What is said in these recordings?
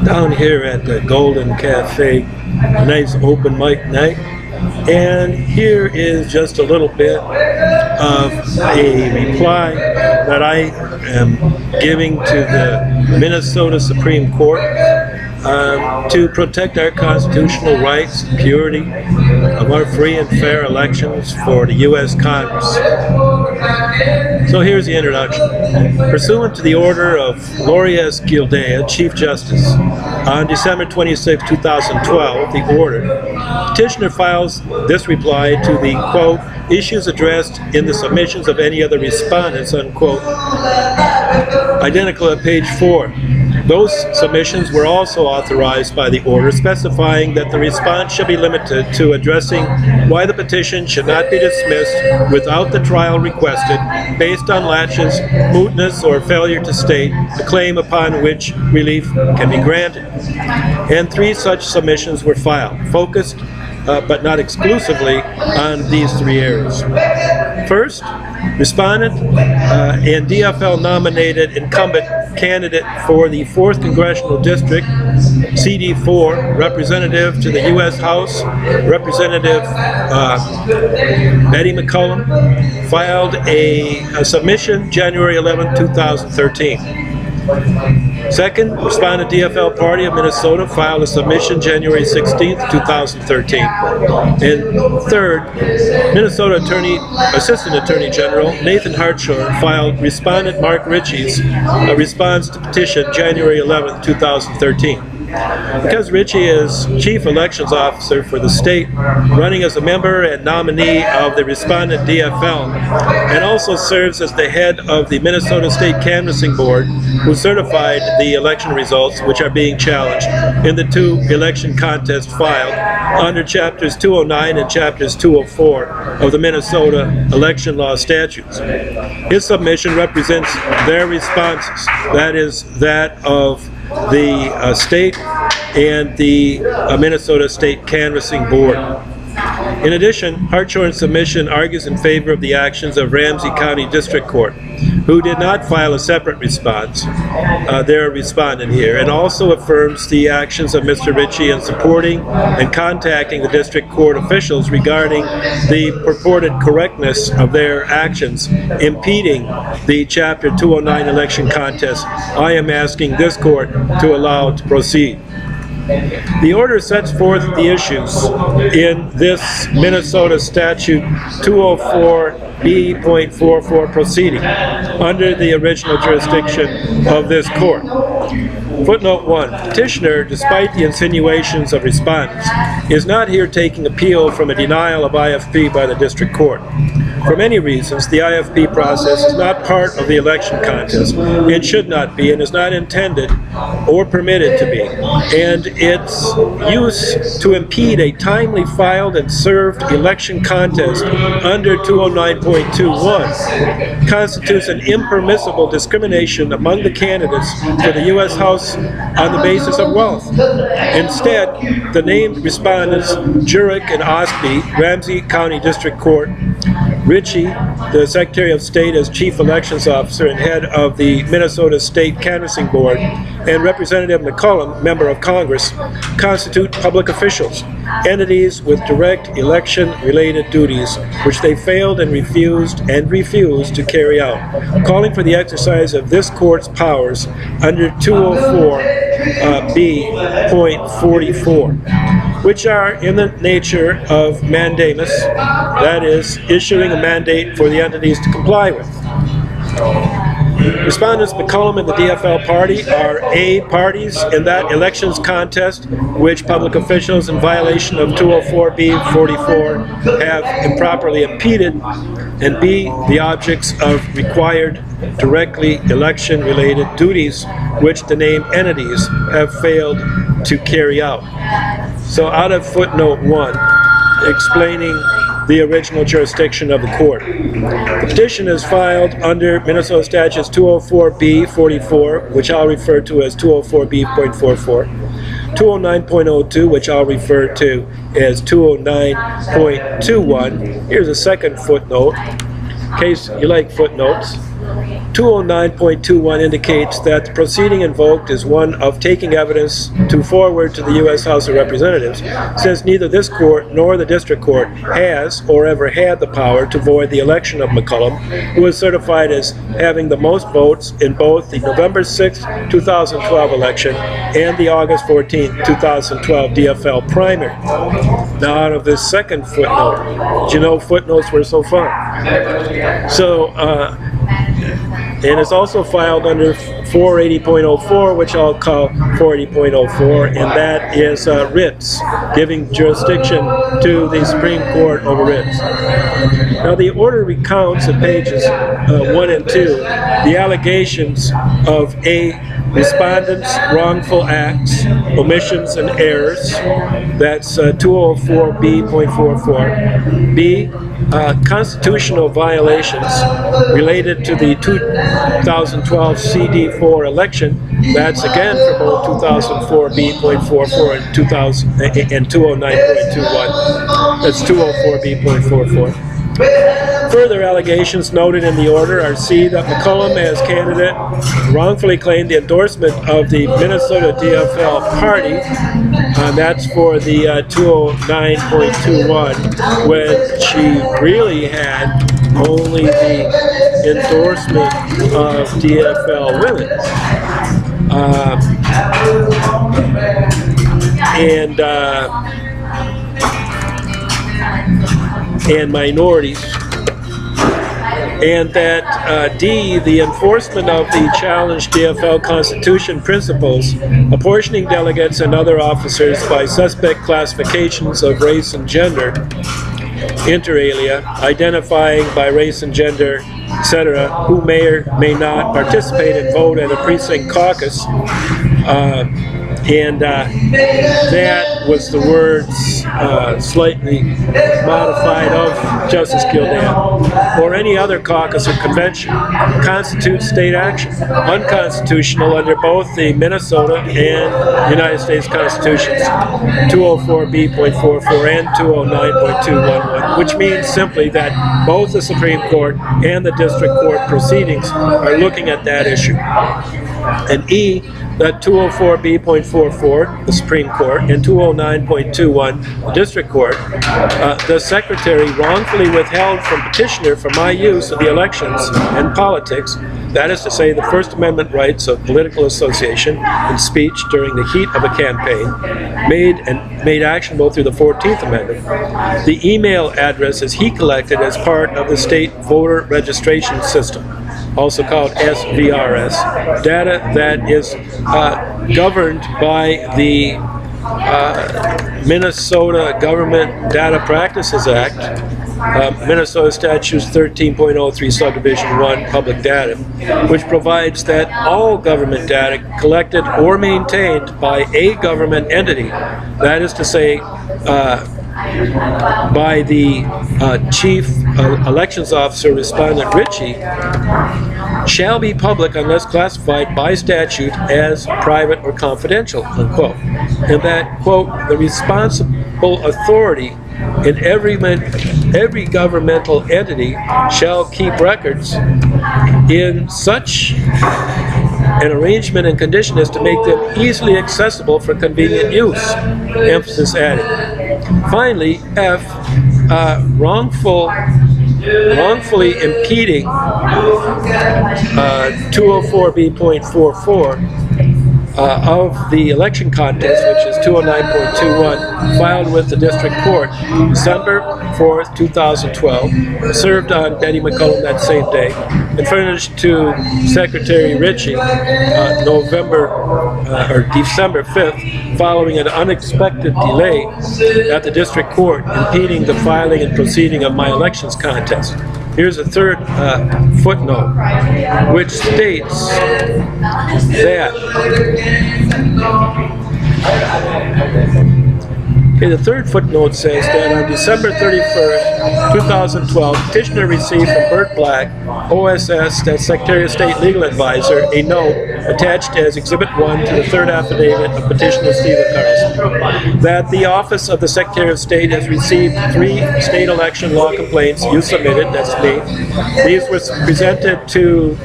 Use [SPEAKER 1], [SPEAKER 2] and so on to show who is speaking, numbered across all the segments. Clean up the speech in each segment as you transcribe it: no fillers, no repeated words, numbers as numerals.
[SPEAKER 1] down here at the Golden Cafe, a nice open mic night. And here is just a little bit of a reply that I am giving to the Minnesota Supreme Court to protect our constitutional rights and purity of our free and fair elections for the U.S. Congress. So here's the introduction. Pursuant to the order of Lori S. Gildea, Chief Justice, on December 26, 2012, the order, petitioner files this reply to the, quote, issues addressed in the submissions of any other respondents, unquote, identical at page 4. Those submissions were also authorized by the order, specifying that the response should be limited to addressing why the petition should not be dismissed without the trial requested based on laches, mootness, or failure to state the claim upon which relief can be granted. And 3 such submissions were filed, focused but not exclusively on these 3 areas. First, respondent and DFL nominated incumbent candidate for the 4th Congressional District, CD4, representative to the U.S. House, Representative Betty McCollum, filed a submission January 11, 2013. Second, respondent DFL Party of Minnesota filed a submission January 16, 2013. And third, Minnesota Assistant Attorney General Nathan Hartshorn filed respondent Mark Ritchie's response to petition January 11, 2013. Because Ritchie is Chief Elections Officer for the state, running as a member and nominee of the respondent DFL, and also serves as the head of the Minnesota State Canvassing Board, who certified the election results which are being challenged in the 2 election contests filed under Chapters 209 and Chapters 204 of the Minnesota election law statutes. His submission represents their responses, that is, that of the state and the Minnesota State Canvassing Board. In addition, Hartshorn's submission argues in favor of the actions of Ramsey County District Court, who did not file a separate response. They're a respondent here, and also affirms the actions of Mr. Ritchie in supporting and contacting the district court officials regarding the purported correctness of their actions impeding the Chapter 209 election contest I am asking this court to allow to proceed. The order sets forth the issues in this Minnesota Statute 204B.44 proceeding under the original jurisdiction of this court. Footnote 1. Petitioner, despite the insinuations of respondents, is not here taking appeal from a denial of IFP by the district court. For many reasons, the IFP process is not part of the election contest. It should not be and is not intended or permitted to be. And its use to impede a timely filed and served election contest under 209.21 constitutes an impermissible discrimination among the candidates for the U.S. House on the basis of wealth. Instead, the named respondents, Jurek and Osby, Ramsey County District Court, Ritchie, the Secretary of State as Chief Elections Officer and head of the Minnesota State Canvassing Board, and Representative McCollum, Member of Congress, constitute public officials, entities with direct election-related duties, which they failed and refused to carry out, calling for the exercise of this court's powers under 204B.44. which are in the nature of mandamus, that is, issuing a mandate for the entities to comply with. Respondents McCollum and the DFL party are A, parties in that elections contest which public officials in violation of 204B.44 have improperly impeded, and B, the objects of required directly election-related duties which the named entities have failed to carry out. So out of footnote 1, explaining the original jurisdiction of the court. The petition is filed under Minnesota Statutes 204B.44, which I'll refer to as 204B.44, 209.02, which I'll refer to as 209.21. Here's a second footnote, in case you like footnotes. 209.21 indicates that the proceeding invoked is one of taking evidence to forward to the U.S. House of Representatives, since neither this court nor the district court has or ever had the power to void the election of McCollum, who was certified as having the most votes in both the November 6, 2012 election and the August 14, 2012 DFL primary. Now, out of this second footnote, did you know footnotes were so fun? So, and it's also filed under 480.04, which I'll call 480.04, and that is writs, giving jurisdiction to the Supreme Court over writs. Now, the order recounts at pages 1 and 2 the allegations of A, respondents' wrongful acts, omissions, and errors. That's 204B.44. B, constitutional violations related to the 2012 CD4 election. That's again for both 2004B.44 and 209.21. That's 204B.44. Further allegations noted in the order are C, that McCollum as candidate wrongfully claimed the endorsement of the Minnesota DFL party, that's for the 209.21, when she really had only the endorsement of DFL women. And minorities, and that D, the enforcement of the challenged DFL Constitution principles, apportioning delegates and other officers by suspect classifications of race and gender, inter alia, identifying by race and gender, etc., who may or may not participate and vote at a precinct caucus. That was the words slightly modified of Justice Kildare, or any other caucus or convention, constitutes state action, unconstitutional under both the Minnesota and United States Constitutions, 204B.44 and 209.211, which means simply that both the Supreme Court and the District Court proceedings are looking at that issue. And E, that 204B.44, the Supreme Court, and 209.21, the District Court, the Secretary wrongfully withheld from petitioner for my use of the elections and politics, that is to say, the First Amendment rights of political association and speech during the heat of a campaign, made actionable through the 14th Amendment. The email addresses he collected as part of the state voter registration system, also called SVRS, data that is governed by the Minnesota Government Data Practices Act, Minnesota Statutes 13.03 Subdivision 1, Public Data, which provides that all government data collected or maintained by a government entity, that is to say, by the Chief Elections Officer, Respondent Ritchie, shall be public unless classified by statute as private or confidential, unquote. And that, quote, the responsible authority in every governmental entity shall keep records in such an arrangement and condition as to make them easily accessible for convenient use. Emphasis added. Finally, F, wrongfully impeding 204B.44 of the election contest, which is 209.21, filed with the District Court December 4th, 2012, served on Betty McCollum that same day, and furnished to Secretary Ritchie December 5th, following an unexpected delay at the District Court impeding the filing and proceeding of my elections contest. Here's a third footnote, which states that Okay, the third footnote says that on December 31st, 2012, petitioner received from Bert Black, OSS, that Secretary of State legal advisor, a note attached as Exhibit 1 to the third affidavit of petitioner Stephen Carlson, that the Office of the Secretary of State has received 3 state election law complaints. You submitted, that's me. These were presented to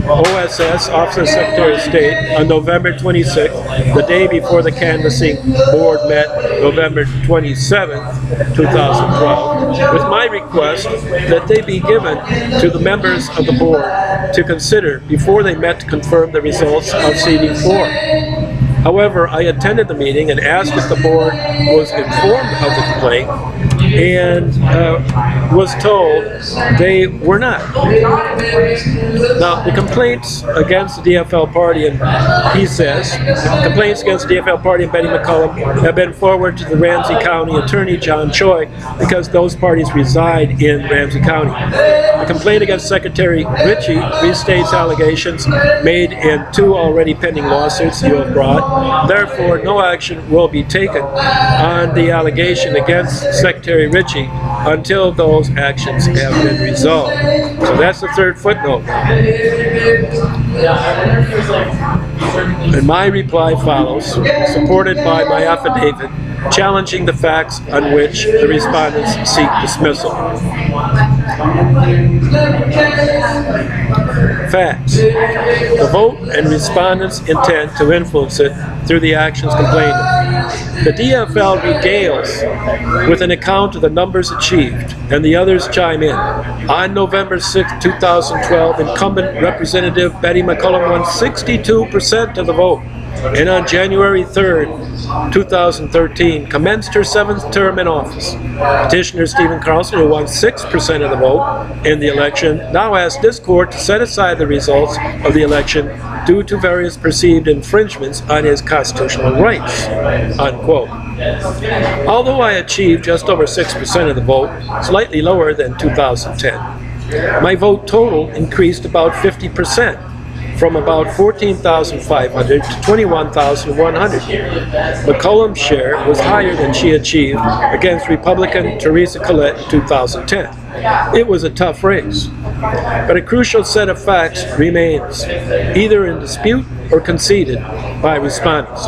[SPEAKER 1] OSS, Office of the Secretary of State, on November 26th, the day before the canvassing board met, November 27th, 2012, with my request that they be given to the members of the board to consider before they met to confirm the results of CD4. However, I attended the meeting and asked if the board was informed of the complaint and was told they were not. Now, the complaints against the DFL party, and he says, complaints against the DFL party and Betty McCollum have been forwarded to the Ramsey County Attorney John Choi because those parties reside in Ramsey County. The complaint against Secretary Ritchie restates allegations made in 2 already pending lawsuits you have brought. Therefore, no action will be taken on the allegation against Secretary Ritchie until those actions have been resolved. So that's the third footnote. And my reply follows, supported by my affidavit, challenging the facts on which the respondents seek dismissal. Facts. The vote and respondents intend to influence it through the actions complained of. The DFL regales with an account of the numbers achieved, and the others chime in. On November 6, 2012, incumbent Representative Betty McCollum won 62% of the vote, and on January 3rd, 2013, commenced her 7th term in office. Petitioner Stephen Carlson, who won 6% of the vote in the election, now asked this court to set aside the results of the election due to various perceived infringements on his constitutional rights, unquote. Although I achieved just over 6% of the vote, slightly lower than 2010, my vote total increased about 50%. From about 14,500 to 21,100. McCollum's share was higher than she achieved against Republican Teresa Collette in 2010. It was a tough race, but a crucial set of facts remains, either in dispute or conceded by respondents.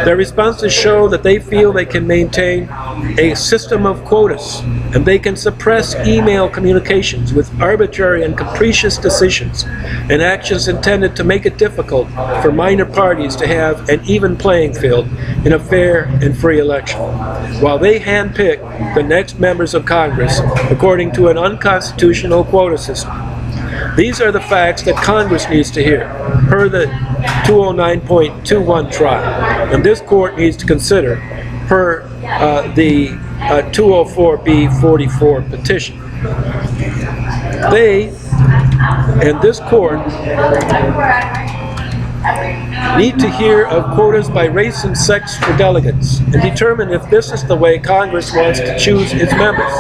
[SPEAKER 1] Their responses show that they feel they can maintain a system of quotas, and they can suppress email communications with arbitrary and capricious decisions and actions intended to make it difficult for minor parties to have an even playing field in a fair and free election, while they handpick the next members of Congress according to an unconstitutional quota system. These are the facts that Congress needs to hear, per the 209.21 trial, and this court needs to consider per the 204B44 petition. They and this court need to hear of quotas by race and sex for delegates and determine if this is the way Congress wants to choose its members.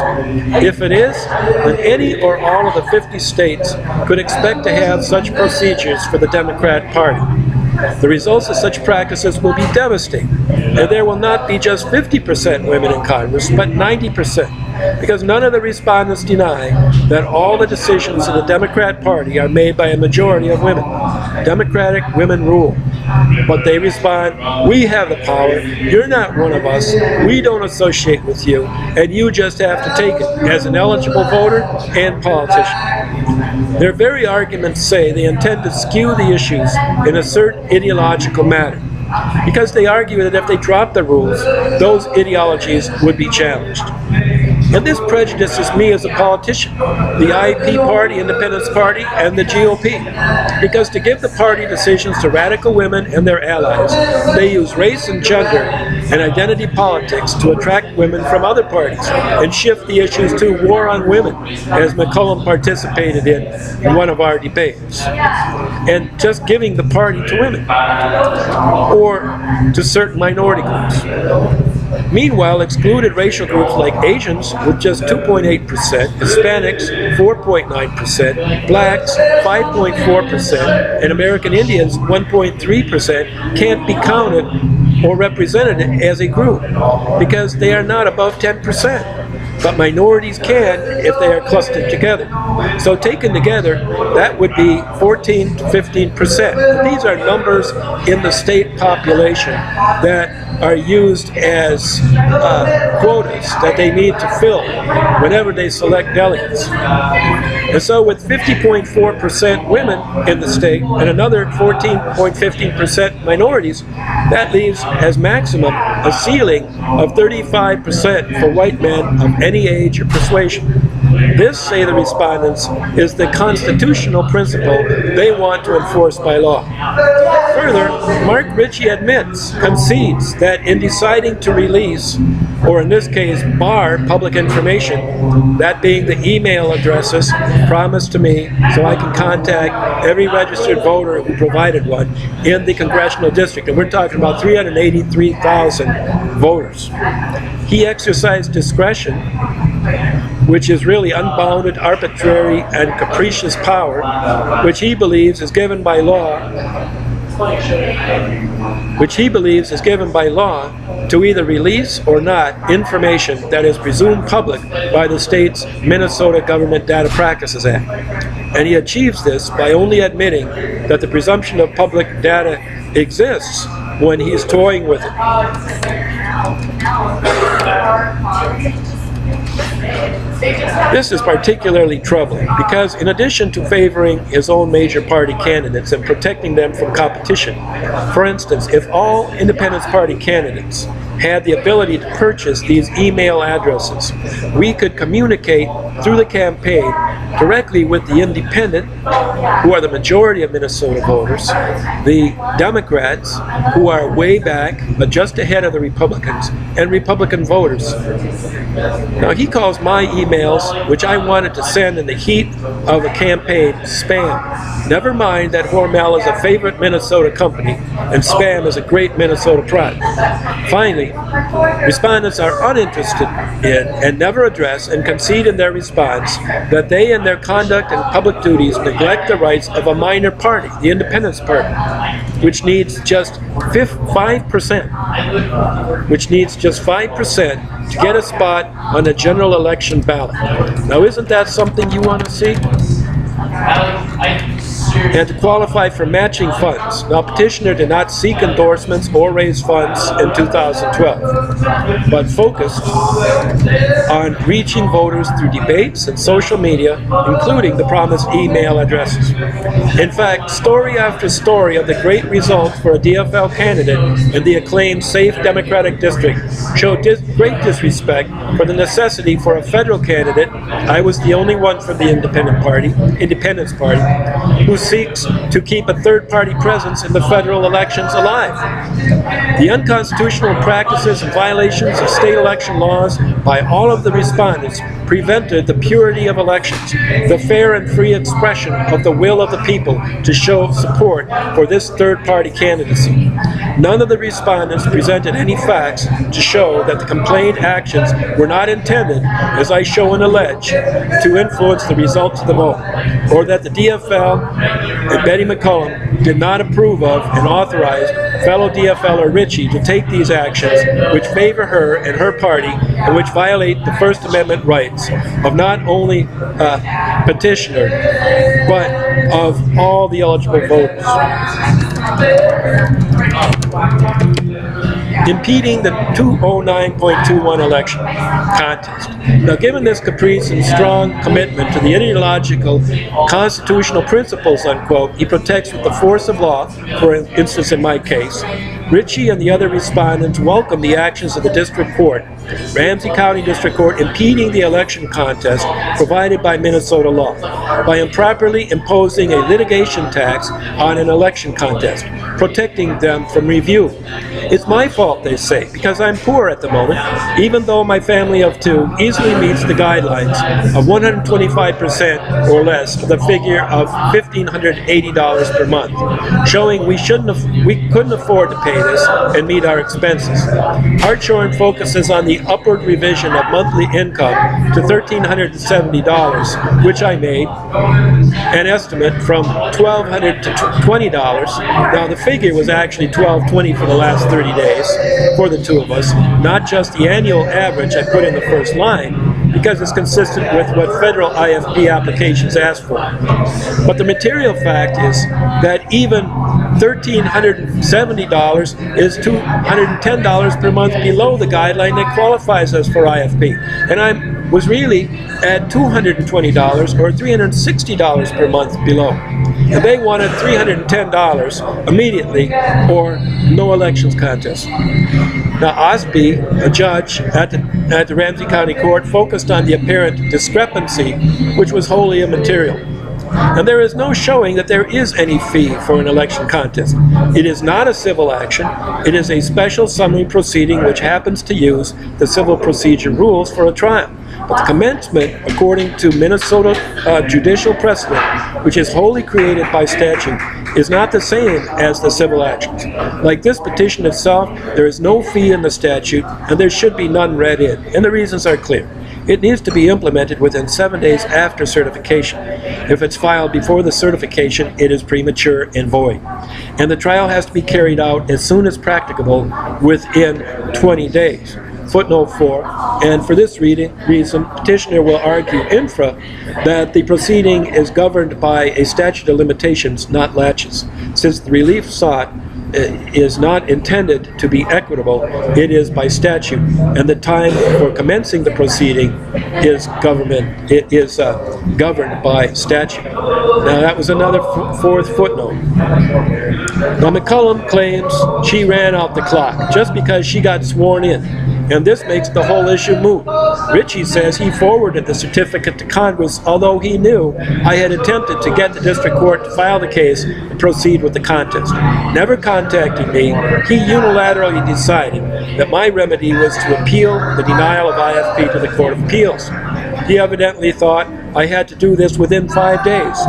[SPEAKER 1] If it is, then any or all of the 50 states could expect to have such procedures for the Democrat Party. The results of such practices will be devastating, and there will not be just 50% women in Congress, but 90%, because none of the respondents deny that all the decisions in the Democrat Party are made by a majority of women. Democratic women rule. But they respond, we have the power, you're not one of us, we don't associate with you, and you just have to take it as an eligible voter and politician. Their very arguments say they intend to skew the issues in a certain ideological manner, because they argue that if they drop the rules, those ideologies would be challenged. And this prejudices me as a politician, the IP Party, Independence Party, and the GOP. Because to give the party decisions to radical women and their allies, they use race and gender and identity politics to attract women from other parties and shift the issues to war on women, as McCollum participated in one of our debates. And just giving the party to women or to certain minority groups. Meanwhile, excluded racial groups like Asians with just 2.8%, Hispanics 4.9%, Blacks 5.4%, and American Indians 1.3% can't be counted or represented as a group because they are not above 10%. But minorities can if they are clustered together. So taken together, that would be 14 to 15%. These are numbers in the state population that are used as quotas that they need to fill whenever they select delegates. And so with 50.4% women in the state and another 14.15% minorities, that leaves as maximum a ceiling of 35% for white men of any age or persuasion. This, say the respondents, is the constitutional principle they want to enforce by law. Further, Mark Ritchie concedes that in deciding to release, or in this case bar, public information, that being the email addresses promised to me so I can contact every registered voter who provided one in the congressional district, and we're talking about 383,000 voters. He exercised discretion, which is really unbounded, arbitrary, and capricious power, which he believes is given by law, to either release or not information that is presumed public by the state's Minnesota Government Data Practices Act. And he achieves this by only admitting that the presumption of public data exists when he is toying with it. This is particularly troubling because in addition to favoring his own major party candidates and protecting them from competition, for instance, if all Independence Party candidates had the ability to purchase these email addresses, we could communicate through the campaign directly with the independent, who are the majority of Minnesota voters, the Democrats, who are way back but just ahead of the Republicans, and Republican voters. Now, he calls my emails, which I wanted to send in the heat of a campaign, spam. Never mind that Hormel is a favorite Minnesota company and spam is a great Minnesota product. Finally, respondents are uninterested in and never address and concede in their response that they in their conduct and public duties neglect the rights of a minor party, the Independence Party, which needs just 5%, to get a spot on the general election ballot. Now, isn't that something you want to see? And to qualify for matching funds. Now, petitioner did not seek endorsements or raise funds in 2012, but focused on reaching voters through debates and social media, including the promised email addresses. In fact, story after story of the great results for a DFL candidate in the acclaimed safe Democratic district showed great disrespect for the necessity for a federal candidate. I was the only one from the Independence Party, who seeks to keep a third-party presence in the federal elections alive. The unconstitutional practices and violations of state election laws by all of the respondents prevented the purity of elections, the fair and free expression of the will of the people to show support for this third-party candidacy. None of the respondents presented any facts to show that the complained actions were not intended, as I show and allege, to influence the results of the vote, or that the DFL and Betty McCollum did not approve of and authorize fellow DFLer Ritchie to take these actions which favor her and her party and which violate the First Amendment rights of not only petitioner but of all the eligible voters. Impeding the 209.21 election contest. Now, given this caprice and strong commitment to the ideological constitutional principles, unquote, he protects with the force of law, for instance in my case, Ritchie and the other respondents welcome the actions of the district court, Ramsey County District Court, impeding the election contest provided by Minnesota law by improperly imposing a litigation tax on an election contest, protecting them from review. It's my fault, they say, because I'm poor at the moment, even though my family of two easily meets the guidelines of 125% or less of the figure of $1,580 per month, showing we couldn't afford to pay pay this and meet our expenses. Hartshorn focuses on the upward revision of monthly income to $1,370, which I made an estimate from $1,200 to $20. Now the figure was actually $1,220 for the last 30 days for the two of us, not just the annual average I put in the first line, because it's consistent with what federal IFP applications ask for. But the material fact is that even $1,370 is $210 per month below the guideline that qualifies us for IFP. And I was really at $220 or $360 per month below. And they wanted $310 immediately or no elections contest. Now Osby, a judge at the Ramsey County Court, focused on the apparent discrepancy, which was wholly immaterial. And there is no showing that there is any fee for an election contest. It is not a civil action. It is a special summary proceeding which happens to use the civil procedure rules for a trial. But the commencement, according to Minnesota judicial precedent, which is wholly created by statute, is not the same as the civil actions. Like this petition itself, there is no fee in the statute, and there should be none read in, and the reasons are clear. It needs to be implemented within 7 days after certification. If it's filed before the certification, it is premature and void. And the trial has to be carried out as soon as practicable within 20 days. Footnote 4, and for this reason, petitioner will argue infra that the proceeding is governed by a statute of limitations, not laches. Since the relief sought is not intended to be equitable, it is by statute, and the time for commencing the proceeding is governed by statute. Now that was another fourth footnote. Now McCullum claims she ran out the clock just because she got sworn in, and this makes the whole issue moot. Ritchie says he forwarded the certificate to Congress, although he knew I had attempted to get the district court to file the case and proceed with the contest. Never contacting me, he unilaterally decided that my remedy was to appeal the denial of IFP to the Court of Appeals. He evidently thought I had to do this within 5 days.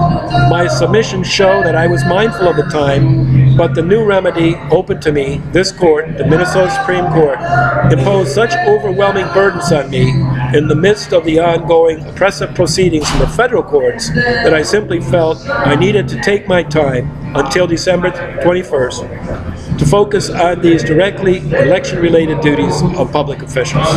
[SPEAKER 1] My submissions show that I was mindful of the time, but the new remedy open to me, this court, the Minnesota Supreme Court, imposed such overwhelming burdens on me in the midst of the ongoing oppressive proceedings in the federal courts that I simply felt I needed to take my time until December 21st to focus on these directly election-related duties of public officials.